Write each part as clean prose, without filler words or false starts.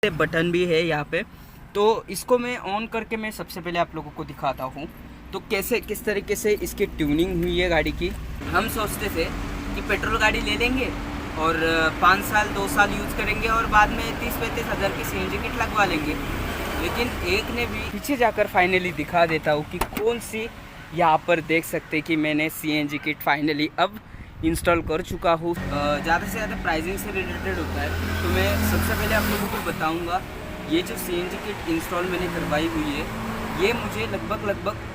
Button भी है यहाँ पे, तो इसको मैं ऑन करके मैं सबसे पहले आप लोगों को दिखाता हूँ तो कैसे किस तरीके से इसकी ट्यूनिंग हुई है गाड़ी की। हम सोचते थे कि पेट्रोल गाड़ी ले लेंगे और 5 साल 2 साल यूज़ करेंगे और बाद में 30-35 हज़ार की सीएनजी किट लगवा लेंगे, लेकिन एक ने भी पीछे जाकर फाइनली दिखा देता हूँ कि कौन सी। यहाँ पर देख सकते कि मैंने सीएनजी किट फाइनली अब इंस्टॉल कर चुका हूँ। ज़्यादा से ज़्यादा प्राइसिंग से रिलेटेड होता है, तो मैं सबसे पहले आप लोगों को बताऊँगा ये जो सीएनजी किट इंस्टॉल मैंने करवाई हुई है, ये मुझे लगभग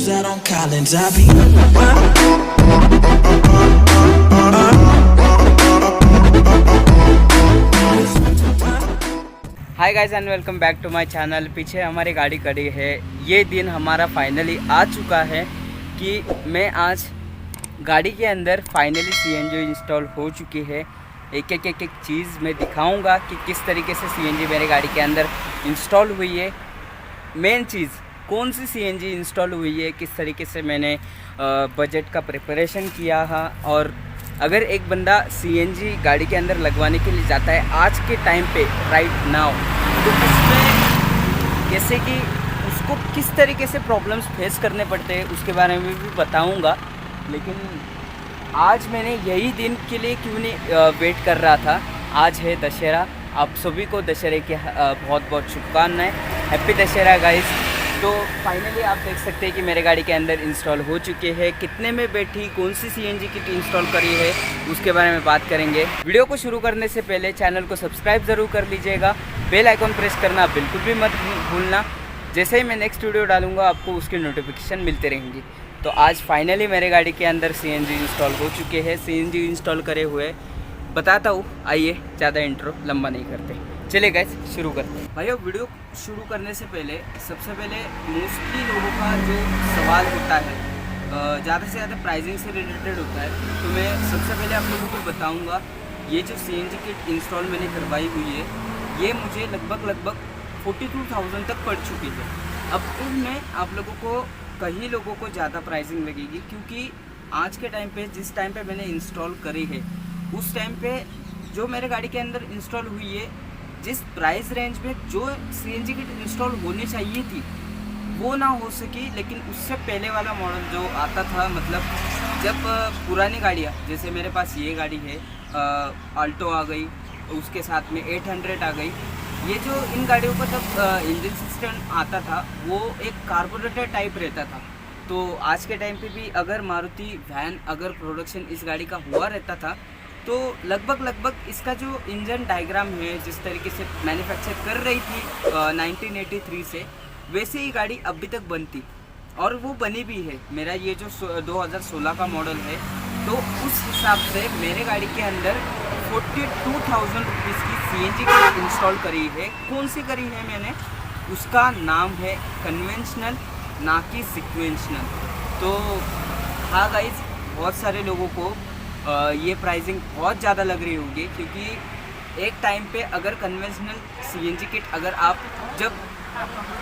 Out on Collins, I be hi guys and welcome back to my channel. पीछे हमारी गाड़ी खड़ी है। ये दिन हमारा फाइनली आ चुका है कि मैं आज गाड़ी के अंदर फाइनली सीएनजी इंस्टॉल हो चुकी है। एक चीज़ मैं दिखाऊंगा कि किस तरीके से सीएनजी मेरे गाड़ी के अंदर इंस्टॉल हुई है। मेन चीज़ कौन सी सीएनजी इंस्टॉल हुई है, किस तरीके से मैंने बजट का प्रिपरेशन किया है। और अगर एक बंदा सीएनजी गाड़ी के अंदर लगवाने के लिए जाता है आज के टाइम पे राइट नाउ, तो उसमें जैसे कि उसको किस तरीके से प्रॉब्लम्स फेस करने पड़ते हैं उसके बारे में भी बताऊंगा। लेकिन आज मैंने यही दिन के लिए क्यों नहीं वेट कर रहा था। आज है दशहरा, आप सभी को दशहरे की बहुत बहुत शुभकामनाएं। Happy Dussehra guys. तो फाइनली आप देख सकते हैं कि मेरे गाड़ी के अंदर इंस्टॉल हो चुके हैं। कितने में बैठी, कौन सी सीएनजी किट इंस्टॉल करी है उसके बारे में बात करेंगे। वीडियो को शुरू करने से पहले चैनल को सब्सक्राइब ज़रूर कर लीजिएगा, बेल आइकॉन प्रेस करना बिल्कुल भी मत भूलना। जैसे ही मैं नेक्स्ट वीडियो डालूंगा आपको उसकी नोटिफिकेशन मिलते रहेंगी। तो आज फाइनली मेरे गाड़ी के अंदर सीएनजी इंस्टॉल हो चुके हैं। सीएनजी इंस्टॉल करे हुए बताता हूँ, आइए ज़्यादा इंट्रो लंबा नहीं करते, चलिए गाइस शुरू करते हैं। भाइयों वीडियो शुरू करने से पहले सबसे पहले मोस्टली लोगों का जो सवाल होता है ज़्यादा से ज़्यादा प्राइसिंग से रिलेटेड होता है, तो मैं सबसे पहले आप लोगों को बताऊंगा ये जो सीएनजी किट इंस्टॉल मैंने करवाई हुई है, ये मुझे लगभग 42,000 तक पड़ चुकी है। अब मैं आप लोगों को कई लोगों को ज़्यादा प्राइसिंग लगेगी, क्योंकि आज के टाइम पे जिस टाइम पे मैंने इंस्टॉल करी है उस टाइम पे जो मेरे गाड़ी के अंदर इंस्टॉल हुई है, जिस प्राइस रेंज में जो सीएनजी किट इंस्टॉल होनी चाहिए थी वो ना हो सकी। लेकिन उससे पहले वाला मॉडल जो आता था, मतलब जब पुरानी गाड़ियाँ, जैसे मेरे पास ये गाड़ी है आल्टो आ गई, उसके साथ में 800 आ गई, ये जो इन गाड़ियों का जब इंजन सिस्टम आता था वो एक कार्बोरेटर टाइप रहता था। तो आज के टाइम पे भी अगर मारुति वैन अगर प्रोडक्शन इस गाड़ी का हुआ रहता था तो लगभग इसका जो इंजन डायग्राम है जिस तरीके से मैन्युफैक्चर कर रही थी 1983 से, वैसे ही गाड़ी अभी तक बनती और वो बनी भी है। मेरा ये जो 2016 का मॉडल है, तो उस हिसाब से मेरे गाड़ी के अंदर 42,000 रुपीज़ की सीएनजी किट इंस्टॉल करी है। कौन सी करी है मैंने, उसका नाम है कन्वेंशनल, ना कि सिक्वेंशनल। तो हाँ गाइज, बहुत सारे लोगों को ये प्राइसिंग बहुत ज़्यादा लग रही होगी, क्योंकि एक टाइम पे अगर कन्वेंशनल सीएनजी किट, अगर आप जब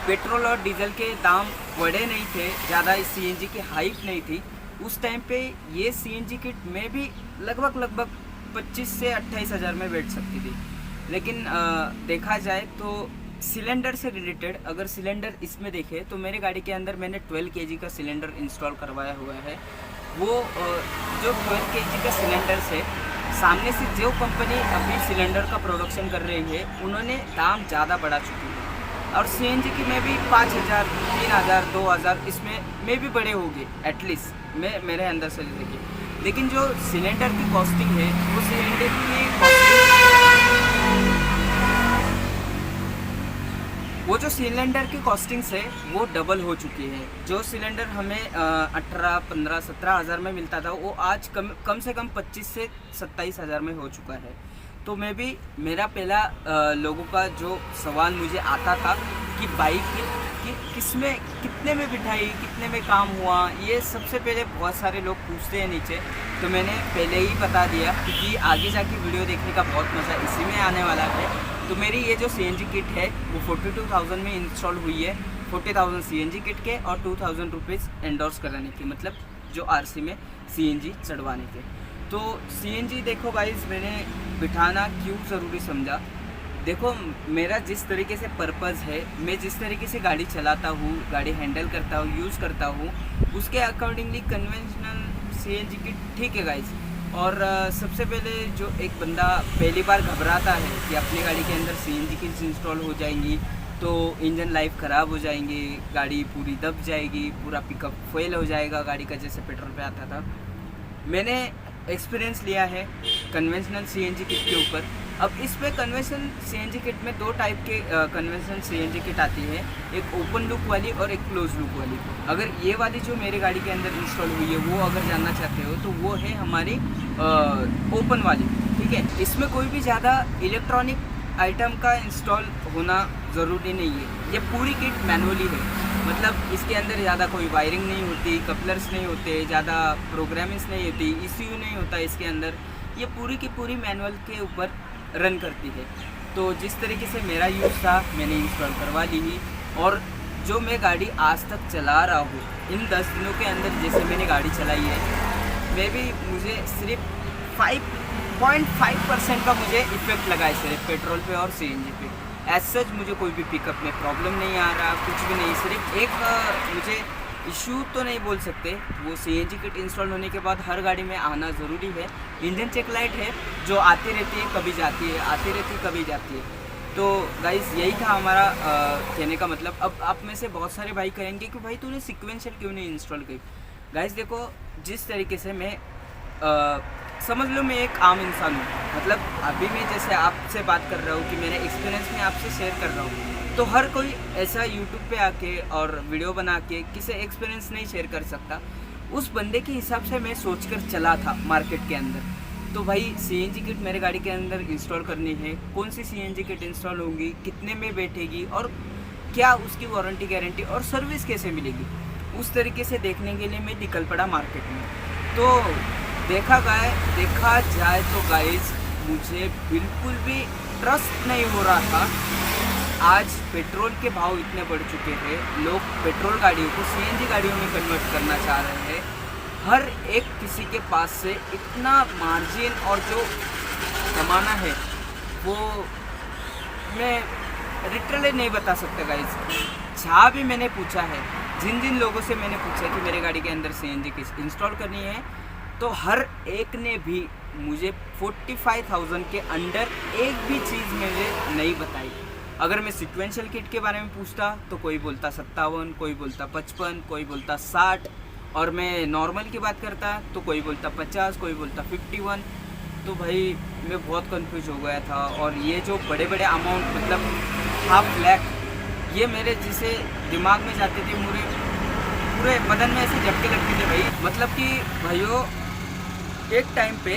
पेट्रोल और डीजल के दाम बढ़े नहीं थे, ज़्यादा इस सीएनजी की हाइप नहीं थी, उस टाइम पे ये सीएनजी किट में भी लगभग 25 से 28 हज़ार में बैठ सकती थी। लेकिन देखा जाए तो सिलेंडर से रिलेटेड अगर सिलेंडर इसमें देखें तो मेरे गाड़ी के अंदर मैंने 12 kg का सिलेंडर इंस्टॉल करवाया हुआ है। वो जो 12 kg का सिलेंडर से सामने से जो कंपनी अभी सिलेंडर का प्रोडक्शन कर रही है उन्होंने दाम ज़्यादा बढ़ा चुकी है, और सीएनजी की में भी 5,000, 3,000, 2,000 इसमें में भी बड़े होंगे एटलीस्ट मेरे अंदर से देखिए। लेकिन जो सिलेंडर की कॉस्टिंग है वो सिलेंडर की सिलेंडर की कॉस्टिंग्स है वो डबल हो चुकी है। जो सिलेंडर हमें 18, 15, 17 हज़ार में मिलता था वो आज कम से कम 25 से 27 हज़ार में हो चुका है। तो मैं भी मेरा पहला लोगों का जो सवाल मुझे आता था कि बाइक कि किसमें कितने में बिठाई, कितने में काम हुआ, ये सबसे पहले बहुत सारे लोग पूछते हैं नीचे। तो मैंने पहले ही बता दिया क्योंकि आगे जाके वीडियो देखने का बहुत मज़ा इसी में आने वाला है। तो मेरी ये जो CNG किट है वो 42,000 में इंस्टॉल हुई है। 40,000 CNG किट के और 2,000 रुपीज़ एंडोर्स कराने की, मतलब जो RC में CNG चढ़वाने के। तो CNG देखो गाइस, मैंने बिठाना क्यों ज़रूरी समझा। देखो मेरा जिस तरीके से पर्पज़ है, मैं जिस तरीके से गाड़ी चलाता हूँ, गाड़ी हैंडल करता हूँ, यूज़ करता हूँ, उसके अकॉर्डिंगली कन्वेंशनल CNG किट ठीक है गाइस। और सबसे पहले जो एक बंदा पहली बार घबराता है कि अपनी गाड़ी के अंदर CNG किट्स इंस्टॉल हो जाएंगी तो इंजन लाइफ ख़राब हो जाएंगी, गाड़ी पूरी दब जाएगी, पूरा पिकअप फेल हो जाएगा गाड़ी का, जैसे पेट्रोल पे आता था। मैंने एक्सपीरियंस लिया है कन्वेंशनल CNG किट के ऊपर। अब इसमें कन्वेंशनल CNG किट में 2 टाइप के कन्वेंशनल CNG किट आती है, एक ओपन लूप वाली और एक क्लोज लूप वाली। अगर ये वाली जो मेरे गाड़ी के अंदर इंस्टॉल हुई है वो अगर जानना चाहते हो तो वो है हमारी ओपन वाली, ठीक है। इसमें कोई भी ज़्यादा इलेक्ट्रॉनिक आइटम का इंस्टॉल होना ज़रूरी नहीं है। ये पूरी किट मैनुअली है, मतलब इसके अंदर ज़्यादा कोई वायरिंग नहीं होती, कपलर्स नहीं होते, ज़्यादा प्रोग्रामिंग्स नहीं होती, ECU नहीं होता इसके अंदर। ये पूरी की पूरी मैनुअल के ऊपर रन करती है। तो जिस तरीके से मेरा यूज़ था मैंने इंस्टॉल करवा ली ही। और जो मैं गाड़ी आज तक चला रहा हूँ, इन 10 दिनों के अंदर जैसे मैंने गाड़ी चलाई है, मैं भी मुझे सिर्फ 5.5% का मुझे इफेक्ट लगा है सिर्फ पेट्रोल पे और CNG पे। एज सच मुझे कोई भी पिकअप में प्रॉब्लम नहीं आ रहा, कुछ भी नहीं। सिर्फ एक मुझे इशू तो नहीं बोल सकते, वो CNG किट इंस्टॉल होने के बाद हर गाड़ी में आना ज़रूरी है। इंजन चेक लाइट है जो आती रहती है, कभी जाती है, आती रहती है, कभी जाती है। तो गाइस यही था हमारा कहने का मतलब। अब आप में से बहुत सारे भाई कहेंगे कि भाई तूने सीक्वेंशियल क्यों नहीं इंस्टॉल की। गाइस देखो, जिस तरीके से मैं समझ लो मैं एक आम इंसान हूँ, मतलब अभी मैं जैसे आपसे बात कर रहा हूँ कि मेरे एक्सपीरियंस में आपसे शेयर कर रहा हूँ, तो हर कोई ऐसा यूट्यूब पे आके और वीडियो बना के किसी एक्सपीरियंस नहीं शेयर कर सकता। उस बंदे के हिसाब से मैं सोचकर चला था मार्केट के अंदर। तो भाई CNG किट मेरे गाड़ी के अंदर इंस्टॉल करनी है, कौन सी CNG किट इंस्टॉल होगी, कितने में बैठेगी और क्या उसकी वारंटी गारंटी और सर्विस कैसे मिलेगी, उस तरीके से देखने के लिए मैं निकल पड़ा मार्केट में। तो देखा जाए तो गाइस मुझे बिल्कुल भी ट्रस्ट नहीं हो रहा था। आज पेट्रोल के भाव इतने बढ़ चुके हैं, लोग पेट्रोल गाड़ियों को CNG गाड़ियों में कन्वर्ट करना चाह रहे हैं। हर एक किसी के पास से इतना मार्जिन और जो कमाना है वो मैं लिटरली नहीं बता सकता गाइस। जहाँ भी मैंने पूछा है, जिन लोगों से मैंने पूछा कि मेरे गाड़ी के अंदर CNG किस इंस्टॉल करनी है, तो हर एक ने भी मुझे 45,000 के अंडर एक भी चीज़ मुझे नहीं बताई। अगर मैं सीक्वेंशियल किट के बारे में पूछता तो कोई बोलता 57, कोई बोलता 55, कोई बोलता 60, और मैं नॉर्मल की बात करता तो कोई बोलता 50, कोई बोलता 51। तो भाई मैं बहुत कंफ्यूज हो गया था। और ये जो बड़े बड़े अमाउंट, मतलब 1/2 लाख, ये मेरे जिसे दिमाग में जाते थे, पूरे बदन में ऐसे झटके लगते थे भाई। मतलब कि भाइयों, एक टाइम पे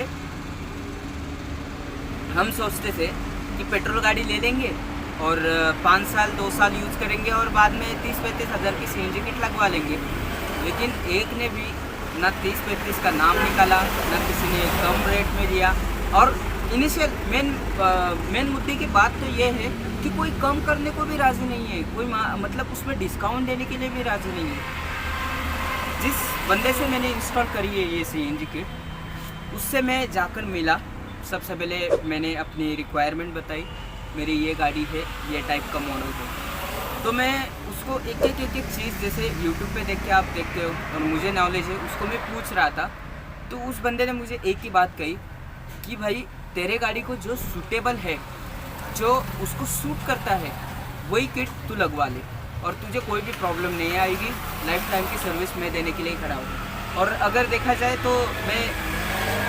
हम सोचते थे कि पेट्रोल गाड़ी ले लेंगे और 5 साल 2 साल यूज़ करेंगे और बाद में 30-35 हज़ार की CNG किट लगवा लेंगे। लेकिन एक ने भी ना 30-35 का नाम निकाला, ना किसी ने कम रेट में दिया। और इनिशियल मेन मुद्दे की बात तो ये है कि कोई कम करने को भी राज़ी नहीं है, कोई मतलब उसमें डिस्काउंट देने के लिए भी राज़ी नहीं है। जिस बंदे से मैंने इंस्टॉल करी है ये CNG किट, उससे मैं जाकर मिला। सबसे पहले मैंने अपनी रिक्वायरमेंट बताई, मेरी ये गाड़ी है, ये टाइप का मॉडल है। तो मैं उसको एक एक चीज़, जैसे यूट्यूब पे देख के आप देखते हो और मुझे नॉलेज है, उसको मैं पूछ रहा था। तो उस बंदे ने मुझे एक ही बात कही कि भाई तेरे गाड़ी को जो सूटेबल है, जो उसको सूट करता है, वही किट तू लगवा ले और तुझे कोई भी प्रॉब्लम नहीं आएगी। लाइफ टाइम की सर्विस मैं देने के लिए खड़ा हूँ। और अगर देखा जाए तो मैं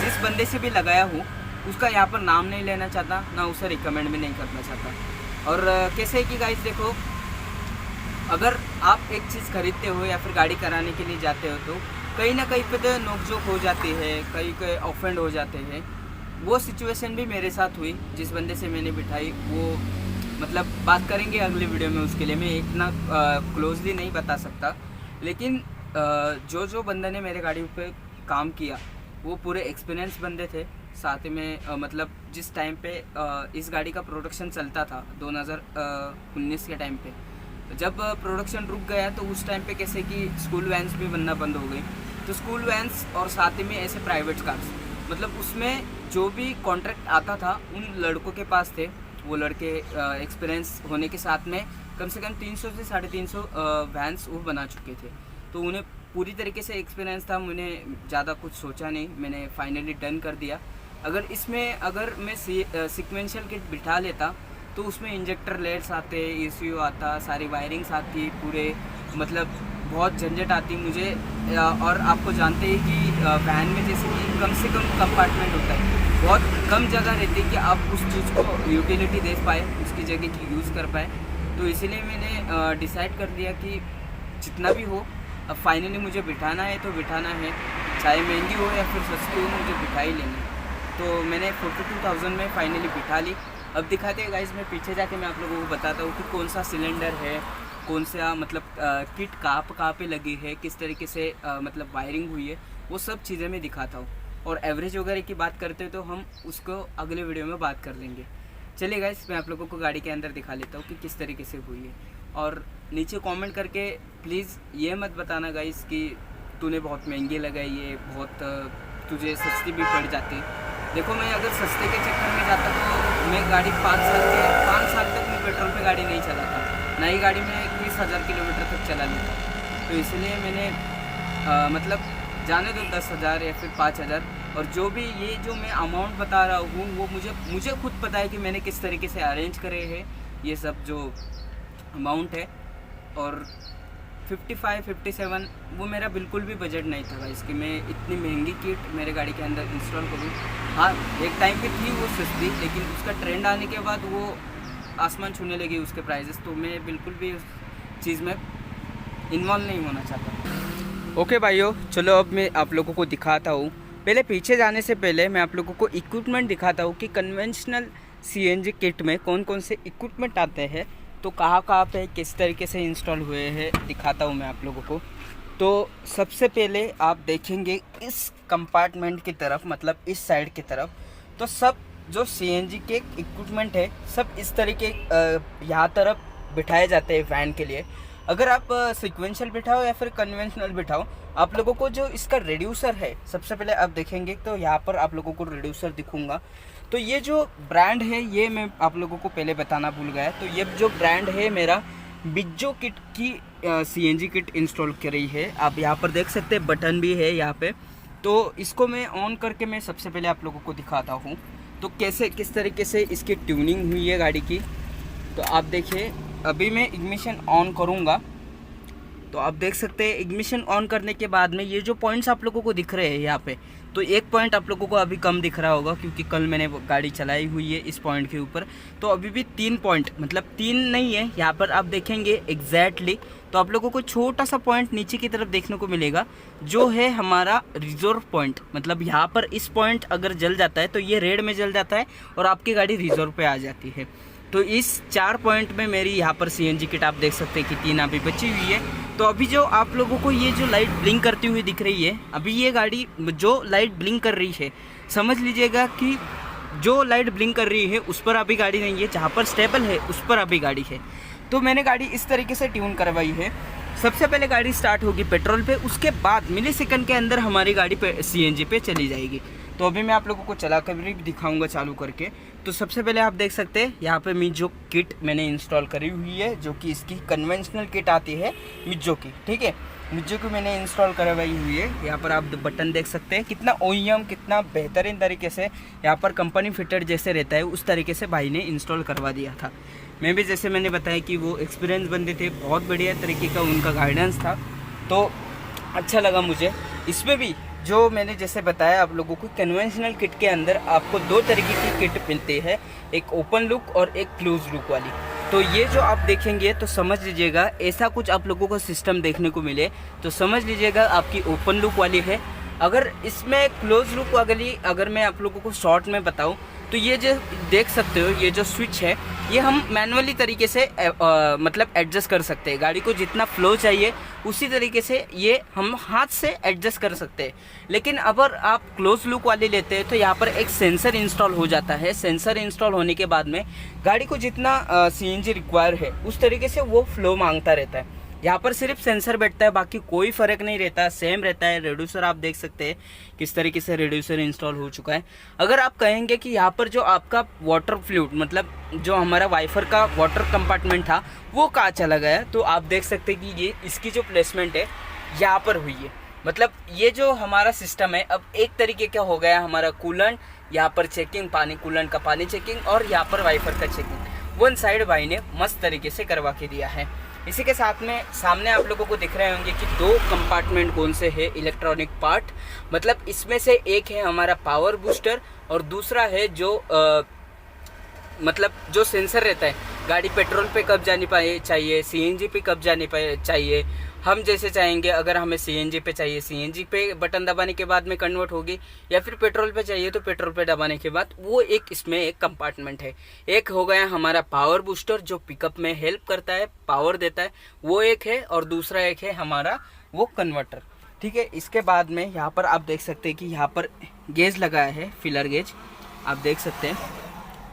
जिस बंदे से भी लगाया हूँ उसका यहाँ पर नाम नहीं लेना चाहता, ना उसे रिकमेंड भी नहीं करना चाहता। और कैसे है कि गाइस देखो, अगर आप एक चीज़ खरीदते हो या फिर गाड़ी कराने के लिए जाते हो तो कहीं ना कहीं पे तो नोकझोंक हो जाती है, कहीं ऑफेंड हो जाते हैं। वो सिचुएशन भी मेरे साथ हुई। जिस बंदे से मैंने बिठाई वो मतलब बात करेंगे अगले वीडियो में, उसके लिए मैं इतना क्लोजली नहीं बता सकता। लेकिन जो बंदे ने मेरे गाड़ी पे काम किया वो पूरे एक्सपीरियंस बंदे थे। साथ में मतलब जिस टाइम पे इस गाड़ी का प्रोडक्शन चलता था 2019 के टाइम पे, जब प्रोडक्शन रुक गया तो उस टाइम पे कैसे कि स्कूल वैन्स भी बनना बंद हो गई। तो स्कूल वैन्स और साथ में ऐसे प्राइवेट कार्स, मतलब उसमें जो भी कॉन्ट्रैक्ट आता था उन लड़कों के पास थे। वो लड़के एक्सपीरियंस होने के साथ में कम से कम 300 से 350 वैन्स वो बना चुके थे। तो उन्हें पूरी तरीके से एक्सपीरियंस था। मैंने ज़्यादा कुछ सोचा नहीं, मैंने फाइनली डन कर दिया। अगर मैं सीक्वेंशियल किट बिठा लेता तो उसमें इंजेक्टर लेट्स आते, ECU आता, सारी वायरिंग्स आती, पूरे मतलब बहुत झंझट आती मुझे। और आपको जानते ही कि वैन में जैसे कि कम से कम कंपार्टमेंट होता है, बहुत कम जगह रहती है कि आप उस चीज़ को यूटिलिटी दे पाए, उसकी जगह की यूज़ कर पाए। तो इसीलिए मैंने डिसाइड कर लिया कि जितना भी हो अब फाइनली मुझे बिठाना है तो बिठाना है, चाहे महंगी हो या फिर सस्ती हो, मुझे बिठा ही लेनी है। तो मैंने 42,000 में फाइनली बिठा ली। अब दिखाते हैं गाइस, मैं पीछे जाके मैं आप लोगों को बताता हूँ कि कौन सा सिलेंडर है, कौन सा मतलब किट कहाँ पे लगी है, किस तरीके से मतलब वायरिंग हुई है, वो सब चीज़ें मैं दिखाता हूँ। और एवरेज वगैरह की बात करते हैं तो हम उसको अगले वीडियो में बात कर लेंगे। चलिए गाइस, मैं आप लोगों को गाड़ी के अंदर दिखा लेता हूँ कि किस तरीके से हुई है। और नीचे कमेंट करके प्लीज़ ये मत बताना गाइस कि तूने बहुत महंगी लगाई, ये बहुत तुझे सस्ती भी पड़ जाती। देखो, मैं अगर सस्ते के चक्कर में जाता तो मैं गाड़ी 5 साल तक मैं पेट्रोल पे गाड़ी नहीं चलाता। नई गाड़ी में 20,000 किलोमीटर तक चला लेता। तो इसलिए मैंने मतलब जाने दो 10,000 या फिर 5,000। और जो भी ये जो मैं अमाउंट बता रहा हूँ वो मुझे खुद पता है कि मैंने किस तरीके से अरेंज करे हैं ये सब जो अमाउंट है। और 55, 57 वो मेरा बिल्कुल भी बजट नहीं था भाई इसकी, मैं इतनी महंगी किट मेरे गाड़ी के अंदर इंस्टॉल करूँ। हाँ, एक टाइम पे थी वो सस्ती, लेकिन उसका ट्रेंड आने के बाद वो आसमान छूने लगी उसके प्राइजेस। तो मैं बिल्कुल भी उस चीज़ में इन्वॉल्व नहीं होना चाहता। ओके भाइयों, चलो अब मैं आप लोगों को दिखाता हूँ। पहले पीछे जाने से पहले मैं आप लोगों को इक्विपमेंट दिखाता हूँ कि कन्वेंशनल CNG किट में कौन कौन से इक्विपमेंट आते हैं, तो कहाँ पे किस तरीके से इंस्टॉल हुए हैं दिखाता हूँ मैं आप लोगों को। तो सबसे पहले आप देखेंगे इस कंपार्टमेंट की तरफ, मतलब इस साइड की तरफ, तो सब जो CNG के इक्विपमेंट है सब इस तरीके यहाँ तरफ बिठाए जाते हैं वैन के लिए। अगर आप सिक्वेंशियल बिठाओ या फिर कन्वेंशनल बिठाओ, आप लोगों को जो इसका रिड्यूसर है सबसे पहले आप देखेंगे तो यहाँ पर आप लोगों को रिड्यूसर दिखूंगा। तो ये जो ब्रांड है ये मैं आप लोगों को पहले बताना भूल गया। तो ये जो ब्रांड है मेरा बिज्जो किट की CNG किट इंस्टॉल करी है। आप यहाँ पर देख सकते हैं बटन भी है यहाँ पे। तो इसको मैं ऑन करके मैं सबसे पहले आप लोगों को दिखाता हूँ तो किस तरीके से इसकी ट्यूनिंग हुई है गाड़ी की। तो आप देखिए, अभी मैं इग्निशन ऑन करूँगा तो आप देख सकते हैं इग्निशन ऑन करने के बाद में ये जो पॉइंट्स आप लोगों को दिख रहे हैं यहाँ पे, तो एक पॉइंट आप लोगों को अभी कम दिख रहा होगा क्योंकि कल मैंने गाड़ी चलाई हुई है इस पॉइंट के ऊपर। तो अभी भी 3 पॉइंट, मतलब 3 नहीं है, यहाँ पर आप देखेंगे एग्जैक्टली तो आप लोगों को छोटा सा पॉइंट नीचे की तरफ देखने को मिलेगा जो है हमारा रिजर्व पॉइंट। मतलब यहाँ पर इस पॉइंट अगर जल जाता है तो ये रेड में जल जाता है और आपकी गाड़ी रिजर्व पे आ जाती है। तो इस 4 पॉइंट में मेरी यहाँ पर CNG किट आप देख सकते हैं कि 3 अभी बची हुई है। तो अभी जो आप लोगों को ये जो लाइट ब्लिंक करती हुई दिख रही है, अभी ये गाड़ी जो लाइट ब्लिंक कर रही है समझ लीजिएगा कि जो लाइट ब्लिंक कर रही है उस पर अभी गाड़ी नहीं है, जहाँ पर स्टेबल है उस पर अभी गाड़ी है। तो मैंने गाड़ी इस तरीके से ट्यून करवाई है। सबसे पहले गाड़ी स्टार्ट होगी पेट्रोल पे, उसके बाद मिलीसेकंड के अंदर हमारी गाड़ी पे CNG पे चली जाएगी। तो अभी मैं आप लोगों को चला कर भी दिखाऊंगा चालू करके। तो सबसे पहले आप देख सकते हैं यहाँ पे मिज्जो किट मैंने इंस्टॉल करी हुई है, जो कि इसकी कन्वेंशनल किट आती है मिज्जो की, ठीक है। मिज्जो की मैंने इंस्टॉल करवाई हुई है। यहाँ पर आप बटन देख सकते हैं, कितना OEM कितना बेहतरीन तरीके से यहाँ पर कंपनी फिटेड जैसे रहता है उस तरीके से भाई ने इंस्टॉल करवा दिया था। मैं भी जैसे मैंने बताया कि वो एक्सपीरियंस बंदे थे, बहुत बढ़िया तरीके का उनका गाइडेंस था, तो अच्छा लगा मुझे। इसमें भी जो मैंने जैसे बताया आप लोगों को, कन्वेंशनल किट के अंदर आपको 2 तरीके की किट मिलती है, एक ओपन लुक और एक क्लोज लुक वाली। तो ये जो आप देखेंगे तो समझ लीजिएगा ऐसा कुछ आप लोगों को सिस्टम देखने को मिले तो समझ लीजिएगा आपकी ओपन लुक वाली है। अगर इसमें क्लोज लुक अगर मैं आप लोगों को शॉर्ट में बताऊँ तो ये जो देख सकते हो, ये जो स्विच है ये हम मैनुअली तरीके से मतलब एडजस्ट कर सकते हैं। गाड़ी को जितना फ्लो चाहिए उसी तरीके से ये हम हाथ से एडजस्ट कर सकते हैं। लेकिन अगर आप क्लोज लुक वाली लेते हैं तो यहाँ पर एक सेंसर इंस्टॉल हो जाता है। सेंसर इंस्टॉल होने के बाद में गाड़ी को जितना CNG रिक्वायर है उस तरीके से वो फ्लो मांगता रहता है। यहाँ पर सिर्फ सेंसर बैठता है, बाकी कोई फ़र्क नहीं रहता, सेम रहता है। रेड्यूसर आप देख सकते हैं किस तरीके से रेड्यूसर इंस्टॉल हो चुका है। अगर आप कहेंगे कि यहाँ पर जो आपका वाटर फ्लूइड मतलब जो हमारा वाइफर का वाटर कंपार्टमेंट था वो कहाँ चला गया, तो आप देख सकते हैं कि ये इसकी जो प्लेसमेंट है यहाँ पर हुई है। मतलब ये जो हमारा सिस्टम है अब एक तरीके का हो गया, हमारा कूलेंट यहाँ पर चेकिंग, पानी कूलेंट का पानी चेकिंग और यहाँ पर वाइफर का चेकिंग वन साइड भाई ने मस्त तरीके से करवा के दिया है। इसी के साथ में सामने आप लोगों को दिख रहे होंगे कि 2 कंपार्टमेंट कौन से है इलेक्ट्रॉनिक पार्ट। मतलब इसमें से एक है हमारा पावर बूस्टर और दूसरा है जो मतलब जो सेंसर रहता है, गाड़ी पेट्रोल पे कब जानी चाहिए, CNG पे कब जानी चाहिए। हम जैसे चाहेंगे, अगर हमें CNG पे चाहिए CNG पे बटन दबाने के बाद में कन्वर्ट होगी, या फिर पेट्रोल पे चाहिए तो पेट्रोल पे दबाने के बाद, वो एक इसमें एक कंपार्टमेंट है। एक हो गया हमारा पावर बूस्टर जो पिकअप में हेल्प करता है, पावर देता है, वो एक है, और दूसरा एक है हमारा वो कन्वर्टर। ठीक है, इसके बाद में यहाँ पर आप देख सकते हैं कि यहाँ पर गेज लगाया है, फिलर गेज आप देख सकते हैं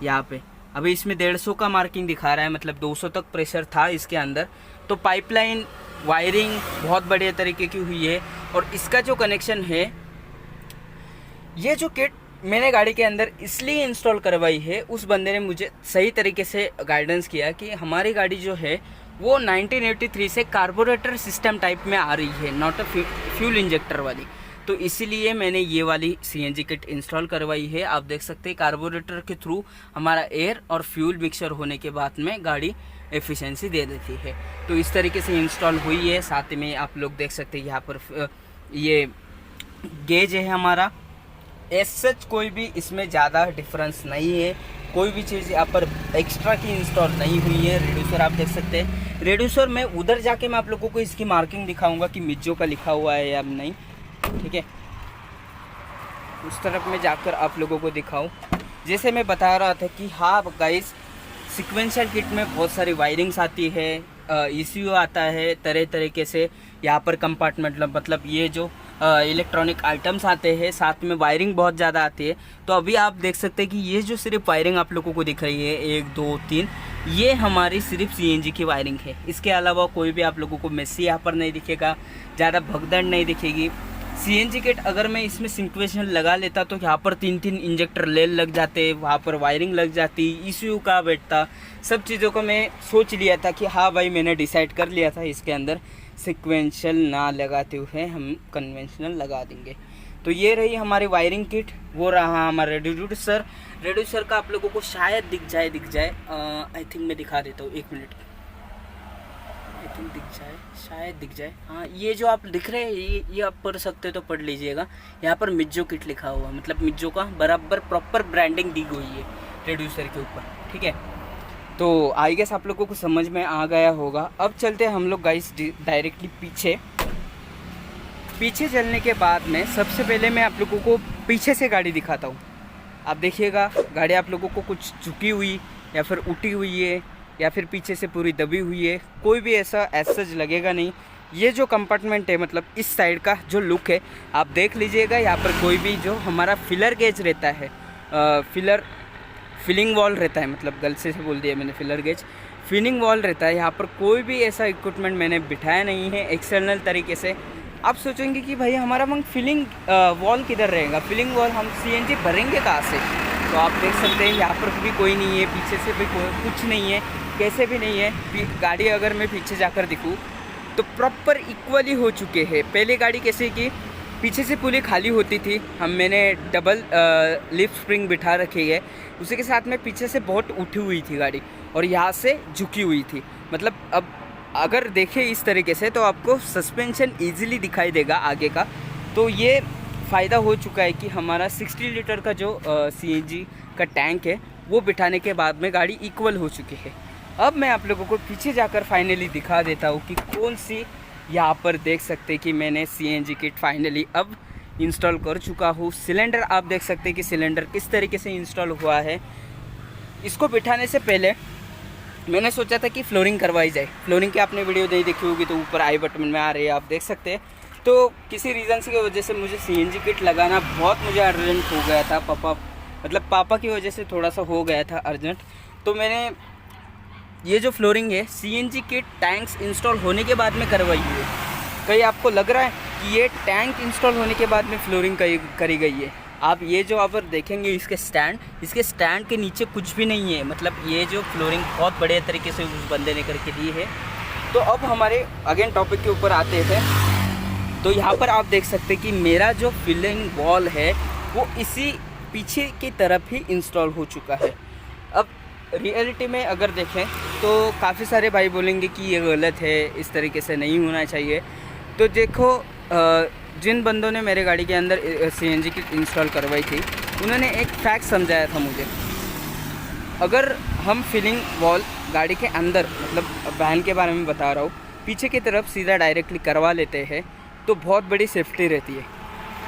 यहाँ पे। अभी इसमें 150 का मार्किंग दिखा रहा है, मतलब 200 तक प्रेशर था इसके अंदर। तो पाइपलाइन वायरिंग बहुत बढ़िया तरीके की हुई है। और इसका जो कनेक्शन है, ये जो किट मैंने गाड़ी के अंदर इसलिए इंस्टॉल करवाई है, उस बंदे ने मुझे सही तरीके से गाइडेंस किया कि हमारी गाड़ी जो है वो 1983 से कार्बोरेटर सिस्टम टाइप में आ रही है, नॉट अ फ्यूल इंजेक्टर वाली। तो इसीलिए मैंने ये वाली CNG किट इंस्टॉल करवाई है। आप देख सकते हैं कार्बोरेटर के थ्रू हमारा एयर और फ्यूल मिक्सचर होने के बाद में गाड़ी एफिशिएंसी दे देती है। तो इस तरीके से इंस्टॉल हुई है। साथ में आप लोग देख सकते हैं यहाँ पर ये गेज है हमारा। एज सच कोई भी इसमें ज़्यादा डिफरेंस नहीं है, कोई भी चीज़ यहाँ पर एक्स्ट्रा की इंस्टॉल नहीं हुई है। रेड्यूसर आप देख सकते हैं, रेड्यूसर में उधर जाके मैं आप लोगों को इसकी मार्किंग दिखाऊंगा कि मिज्जो का लिखा हुआ है या नहीं। ठीक है, उस तरफ में जाकर आप लोगों को दिखाऊं। जैसे मैं बता रहा था कि हाँ गाइस, सीक्वेंशियल किट में बहुत सारी वायरिंग्स आती है, ECU आता है तरह तरीके से। यहाँ पर कंपार्टमेंट मतलब ये जो इलेक्ट्रॉनिक आइटम्स आते हैं, साथ में वायरिंग बहुत ज़्यादा आती है। तो अभी आप देख सकते हैं कि ये जो सिर्फ वायरिंग आप लोगों को दिख रही है 1 2 3, ये हमारी सिर्फ CNG की वायरिंग है। इसके अलावा कोई भी आप लोगों को मेसी यहाँ पर नहीं दिखेगा, ज़्यादा भगदड़ नहीं दिखेगी। CNG किट अगर मैं इसमें सिंक्वेशन लगा लेता तो यहाँ पर 3 इंजेक्टर लेल लग जाते, वहाँ पर वायरिंग लग जाती, ECU का बैठता। सब चीज़ों को मैं सोच लिया था कि हाँ भाई, मैंने डिसाइड कर लिया था इसके अंदर सिक्वेंशियल ना लगाते हुए हम कन्वेंशनल लगा देंगे। तो ये रही हमारी वायरिंग किट। वो रहा हमारा रेड्यूसर का आप लोगों को शायद दिख जाए आई थिंक मैं दिखा देता हूँ, 1 मिनट, आई थिंक दिख जाए, शायद दिख जाए। हाँ, ये जो आप दिख रहे हैं ये आप पढ़ सकते हो तो पढ़ लीजिएगा। यहाँ पर मिज्जो किट लिखा हुआ, मतलब मिज्जो का बराबर प्रॉपर ब्रांडिंग दी हुई है रेड्यूसर के ऊपर। ठीक है, तो आई गेस आप लोगों को समझ में आ गया होगा। अब चलते हैं हम लोग गाइस डायरेक्टली पीछे चलने के बाद में सबसे पहले मैं आप लोगों को पीछे से गाड़ी दिखाता हूँ। आप देखिएगा, गाड़ी आप लोगों को कुछ झुकी हुई या फिर उठी हुई है या फिर पीछे से पूरी दबी हुई है, कोई भी ऐसा एसच लगेगा नहीं। ये जो कंपार्टमेंट है, मतलब इस साइड का जो लुक है आप देख लीजिएगा। यहाँ पर कोई भी जो हमारा फिलर गेज रहता है, फिलिंग वॉल रहता है, मतलब गलत से बोल दिया मैंने, फिलर गेज फिलिंग वॉल रहता है। यहाँ पर कोई भी ऐसा इक्विपमेंट मैंने बिठाया नहीं है एक्सटर्नल तरीके से। आप सोचेंगे कि भाई हमारा मंग फिलिंग वॉल किधर रहेगा, फिलिंग वॉल हम CNG भरेंगे कहाँ से? तो आप देख सकते हैं यहाँ पर भी कोई नहीं है, पीछे से भी कुछ नहीं है, कैसे भी नहीं है। गाड़ी अगर मैं पीछे जाकर दिखूँ तो प्रॉपर इक्वली हो चुके हैं। पहले गाड़ी कैसे कि पीछे से पूरी खाली होती थी, मैंने डबल लिफ्ट स्प्रिंग बिठा रखी है, उसी के साथ में पीछे से बहुत उठी हुई थी गाड़ी और यहाँ से झुकी हुई थी। मतलब अब अगर देखें इस तरीके से तो आपको सस्पेंशन ईजिली दिखाई देगा आगे का। तो ये फ़ायदा हो चुका है कि हमारा 60 लीटर का जो CNG का टैंक है वो बिठाने के बाद में गाड़ी इक्वल हो चुकी है। अब मैं आप लोगों को पीछे जाकर फाइनली दिखा देता हूँ कि कौन सी, यहाँ पर देख सकते हैं कि मैंने CNG किट फाइनली अब इंस्टॉल कर चुका हूँ। सिलेंडर आप देख सकते हैं कि सिलेंडर किस तरीके से इंस्टॉल हुआ है। इसको बिठाने से पहले मैंने सोचा था कि फ्लोरिंग करवाई जाए। फ्लोरिंग की आपने वीडियो नहीं देखी होगी तो ऊपर आई बटन में आ रही है, आप देख सकते हैं। तो किसी रीज़न की वजह से मुझे सीएनजी किट लगाना मुझे अर्जेंट हो गया था। पापा की वजह से थोड़ा सा हो गया था अर्जेंट। तो मैंने ये जो फ्लोरिंग है सीएनजी किट टैंक्स इंस्टॉल होने के बाद में करवाई है। कहीं आपको लग रहा है कि ये टैंक इंस्टॉल होने के बाद में फ्लोरिंग करी गई है? आप ये जो आप देखेंगे इसके स्टैंड के नीचे कुछ भी नहीं है। ये जो फ्लोरिंग बहुत बड़े तरीके से उस बंदे ने करके दी है। तो अब हमारे अगेन टॉपिक के ऊपर आते हैं। तो यहाँ पर आप देख सकते हैं कि मेरा जो फिलिंग वॉल है वो इसी पीछे की तरफ ही इंस्टॉल हो चुका है। अब रियलिटी में अगर देखें तो काफ़ी सारे भाई बोलेंगे कि ये गलत है, इस तरीके से नहीं होना चाहिए। तो देखो, जिन बंदों ने मेरे गाड़ी के अंदर सीएनजी किट इंस्टॉल करवाई थी उन्होंने एक फैक्ट समझाया था मुझे। अगर हम फिलिंग वॉल गाड़ी के अंदर वैन के बारे में बता रहा हूँ, पीछे की तरफ सीधा डायरेक्टली करवा लेते हैं तो बहुत बड़ी सेफ्टी रहती है।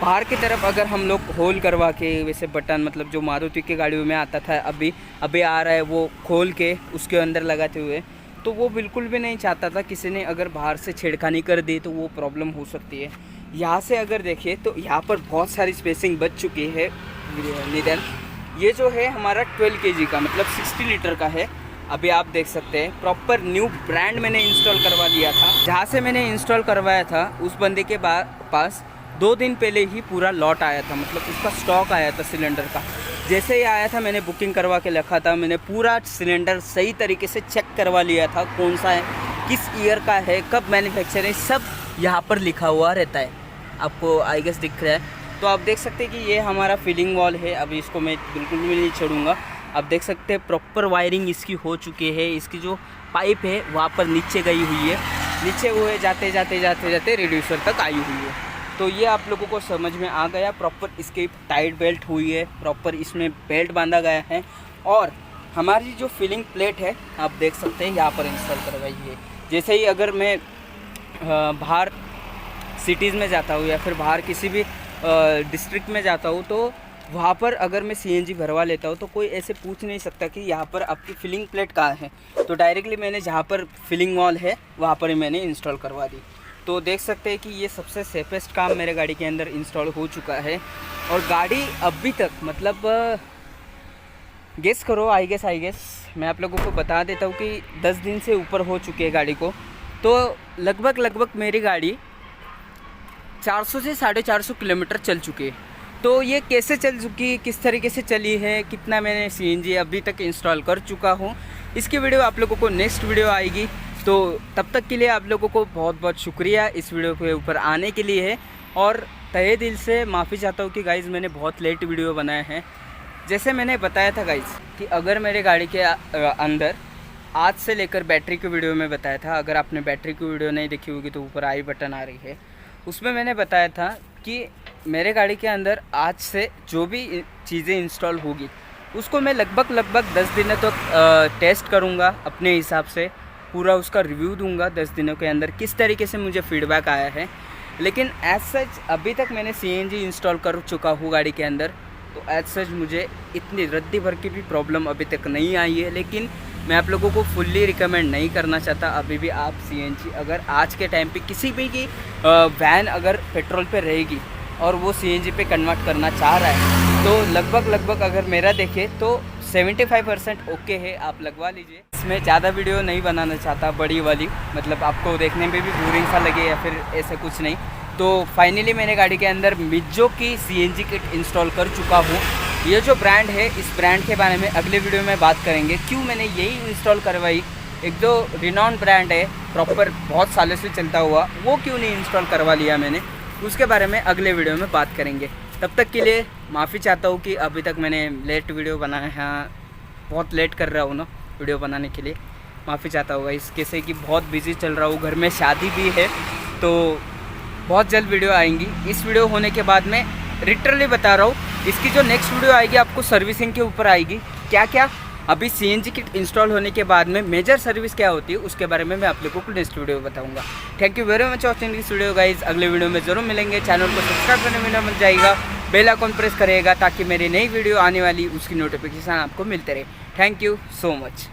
बाहर की तरफ अगर हम लोग होल करवा के वैसे बटन जो मारुति की गाड़ियों में आता था अभी आ रहा है वो खोल के उसके अंदर लगाते हुए, तो वो बिल्कुल भी नहीं चाहता था किसी ने अगर बाहर से छेड़खानी कर दी तो वो प्रॉब्लम हो सकती है। यहाँ से अगर देखें तो यहाँ पर बहुत सारी स्पेसिंग बच चुकी है। निधन ये जो है हमारा 12 kg का 60 लीटर का है। अभी आप देख सकते हैं प्रॉपर न्यू ब्रांड मैंने इंस्टॉल करवा दिया था। जहाँ से मैंने इंस्टॉल करवाया था उस बंदे के पास 2 दिन पहले ही पूरा लॉट आया था, उसका स्टॉक आया था सिलेंडर का। जैसे ही आया था मैंने बुकिंग करवा के रखा था। मैंने पूरा सिलेंडर सही तरीके से चेक करवा लिया था, कौन सा है, किस ईयर का है, कब मैन्युफैक्चर है, सब यहाँ पर लिखा हुआ रहता है। आपको आई गेस दिख रहा है। तो आप देख सकते हैं कि ये हमारा फिलिंग वॉल है। अभी इसको मैं बिल्कुल भी नहीं छोड़ूंगा। आप देख सकते हैं प्रॉपर वायरिंग इसकी हो चुकी है। इसकी जो पाइप है वहाँ पर नीचे गई हुई है, नीचे हुए जाते जाते रिड्यूसर तक आई हुई है। तो ये आप लोगों को समझ में आ गया। प्रॉपर इसकी टाइट बेल्ट हुई है, प्रॉपर इसमें बेल्ट बांधा गया है। और हमारी जो फिलिंग प्लेट है आप देख सकते हैं यहाँ पर इंस्टॉल करवाई है। जैसे ही अगर मैं बाहर सिटीज़ में जाता हूँ या फिर बाहर किसी भी डिस्ट्रिक्ट में जाता हूँ तो वहाँ पर अगर मैं सीएनजी भरवा लेता हूँ तो कोई ऐसे पूछ नहीं सकता कि यहाँ पर आपकी फिलिंग प्लेट कहाँ है। तो डायरेक्टली मैंने जहाँ पर फिलिंग वॉल है वहाँ पर ही मैंने इंस्टॉल करवा दी। तो देख सकते हैं कि ये सबसे सेफेस्ट काम मेरे गाड़ी के अंदर इंस्टॉल हो चुका है। और गाड़ी अभी तक गेस करो, आई गेस मैं आप लोगों को बता देता हूँ कि 10 दिन से ऊपर हो चुकी है गाड़ी को। तो लगभग मेरी गाड़ी 400 से 450 किलोमीटर चल चुकी है। तो ये कैसे चल चुकी, किस तरीके से चली है, कितना मैंने सीएनजी अभी तक इंस्टॉल कर चुका हूँ, इसकी वीडियो आप लोगों को नेक्स्ट वीडियो आएगी। तो तब तक के लिए आप लोगों को बहुत बहुत शुक्रिया इस वीडियो के ऊपर आने के लिए है। और तहे दिल से माफ़ी चाहता हूँ कि गाइज़ मैंने बहुत लेट वीडियो बनाए हैं। जैसे मैंने बताया था गाइज़ कि अगर मेरे गाड़ी के अंदर आज से लेकर बैटरी की वीडियो में बताया था, अगर आपने बैटरी की वीडियो नहीं देखी होगी तो ऊपर आई बटन आ रही है, उसमें मैंने बताया था कि मेरे गाड़ी के अंदर आज से जो भी चीज़ें इंस्टॉल होगी उसको मैं लगभग 10 दिनों तक टेस्ट करूँगा, अपने हिसाब से पूरा उसका रिव्यू दूंगा 10 दिनों के अंदर किस तरीके से मुझे फीडबैक आया है। लेकिन एज सच अभी तक मैंने सीएनजी इंस्टॉल कर चुका हूँ गाड़ी के अंदर, तो एज सच मुझे इतनी रद्दी भर की भी प्रॉब्लम अभी तक नहीं आई है। लेकिन मैं आप लोगों को फुल्ली रिकमेंड नहीं करना चाहता। अभी भी आप सीएनजी अगर आज के टाइम पे किसी भी की वैन अगर पेट्रोल पे रहेगी और वो सीएनजी पे कन्वर्ट करना चाह रहा है तो लगभग अगर मेरा देखे तो 75% ओके है, आप लगवा लीजिए। इसमें ज़्यादा वीडियो नहीं बनाना चाहता बड़ी वाली, आपको देखने में भी बोरिंग सा लगे या फिर ऐसा कुछ नहीं। तो फाइनली मैंने गाड़ी के अंदर मिज्जो की सीएनजी किट इंस्टॉल कर चुका हूँ। ये जो ब्रांड है इस ब्रांड के बारे में अगले वीडियो में बात करेंगे, क्यों मैंने यही इंस्टॉल करवाई। एक जो रिनाउंड ब्रांड है प्रॉपर बहुत सालों से चलता हुआ, वो क्यों नहीं इंस्टॉल करवा लिया मैंने, उसके बारे में अगले वीडियो में बात करेंगे। तब तक के लिए माफ़ी चाहता हूँ कि अभी तक मैंने लेट वीडियो बनाया है, बहुत लेट कर रहा हूँ ना वीडियो बनाने के लिए, माफ़ी चाहता हूँ गाइस। कैसे कि बहुत बिजी चल रहा हूँ, घर में शादी भी है, तो बहुत जल्द वीडियो आएंगी। इस वीडियो होने के बाद मैं लिटरली बता रहा हूँ, इसकी जो नेक्स्ट वीडियो आएगी आपको सर्विसिंग के ऊपर आएगी। क्या अभी CNG किट इंस्टॉल होने के बाद में मेजर सर्विस क्या होती है उसके बारे में मैं आप लोगों को नेक्स्ट वीडियो में बताऊंगा। Thank you very much watching this video guys. अगले वीडियो में जरूर मिलेंगे। चैनल को सब्सक्राइब करने में ना मत जाइएगा, बेल आइकन प्रेस करिएगा ताकि मेरी नई वीडियो आने वाली उसकी नोटिफिकेशन आपको मिलते रहे। Thank you so much.